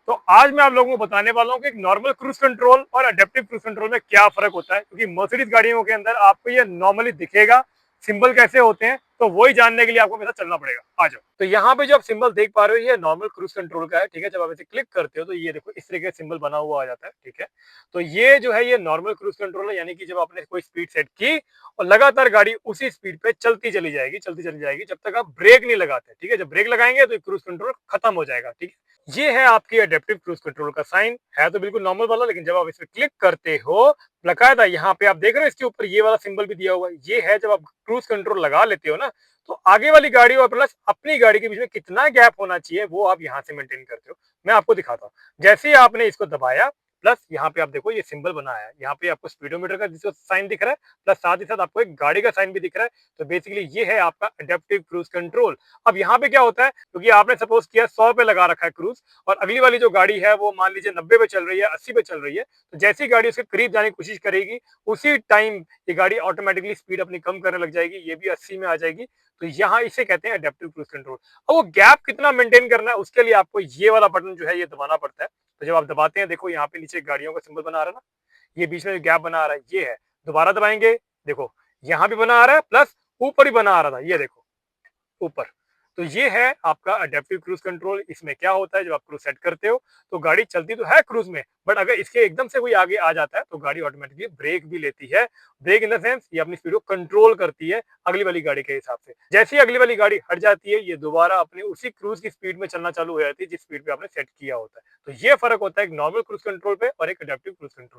तो आज मैं आप लोगों को बताने वाला हूँ कि एक नॉर्मल क्रूज कंट्रोल और अडेप्टिव क्रूज कंट्रोल में क्या फर्क होता है, क्योंकि मर्सिडीज गाड़ियों के अंदर आपको ये नॉर्मली दिखेगा, सिंबल कैसे होते हैं, तो वही जानने के लिए आपको मेरे साथ चलना पड़ेगा। आ जाओ। तो यहाँ पे जो आप सिंबल देख पा रहे हो ये नॉर्मल क्रूज कंट्रोल का है, ठीक है। जब आप इसे क्लिक करते हो तो ये देखो इस तरीके का सिंबल बना हुआ आ जाता है, ठीक है। तो ये जो है ये नॉर्मल क्रूज कंट्रोल है, यानी कि जब आपने कोई स्पीड सेट की और लगातार गाड़ी उसी स्पीड पे चलती चली जाएगी जब तक आप ब्रेक नहीं लगाते, ठीक है। जब ब्रेक लगाएंगे तो क्रूज कंट्रोल खत्म हो जाएगा, ठीक है। ये है आपकी एडेप्टिव क्रूज कंट्रोल का साइन, है तो बिल्कुल नॉर्मल वाला, लेकिन जब आप इस पर क्लिक करते हो बकायदा यहाँ पे आप देख रहे हो इसके ऊपर ये वाला सिंबल भी दिया हुआ है। ये है जब आप क्रूज कंट्रोल लगा लेते हो ना, तो आगे वाली गाड़ी और प्लस अपनी गाड़ी के बीच में कितना गैप होना चाहिए वो आप यहाँ से मेंटेन करते हो। मैं आपको दिखाता हूँ। जैसे ही आपने इसको दबाया, प्लस यहाँ पे आप देखो ये सिंबल बनाया है, यहाँ पे आपको स्पीडोमीटर का जिसको साइन दिख रहा है, प्लस साथ ही साथ आपको एक गाड़ी का साइन भी दिख रहा है। तो बेसिकली ये है आपका एडेप्टिव क्रूज कंट्रोल। अब यहाँ पे क्या होता है, क्योंकि आपने सपोज किया 100 पे लगा रखा है क्रूज, और अगली वाली जो गाड़ी है वो मान लीजिए 90 पे चल रही है, 80 पे चल रही है, तो जैसी गाड़ी उसके करीब जाने की कोशिश करेगी उसी टाइम ये गाड़ी ऑटोमेटिकली स्पीड अपनी कम करने लग जाएगी, ये भी 80 में आ जाएगी। तो यहाँ इसे कहते हैं एडेप्टिव क्रूज कंट्रोल। अब वो गैप कितना मेंटेन करना है उसके लिए आपको ये वाला बटन जो है ये दबाना पड़ता है। तो जब आप दबाते हैं, देखो यहाँ पे नीचे गाड़ियों का सिंबल बना रहा है ना, ये बीच में जो गैप बना आ रहा है ये है। दोबारा दबाएंगे, देखो यहाँ भी बना आ रहा है, प्लस ऊपर ही बना आ रहा था, ये देखो ऊपर। तो ये है आपका अडेप्टिव क्रूज कंट्रोल। इसमें क्या होता है, जब आप क्रूज सेट करते हो तो गाड़ी चलती तो है क्रूज में, बट अगर इसके एकदम से कोई आगे आ जाता है तो गाड़ी ऑटोमेटिकली ब्रेक भी लेती है। ब्रेक इन द सेंस ये अपनी स्पीड को कंट्रोल करती है अगली वाली गाड़ी के हिसाब से। जैसे ही अगली वाली गाड़ी हट जाती है, ये दोबारा अपने उसी क्रूज की स्पीड में चलना चालू हो जाती है जिस स्पीड पे आपने सेट किया होता है। तो ये फर्क होता है एक नॉर्मल क्रूज कंट्रोल पे और एक अडेप्टिव क्रूज कंट्रोल।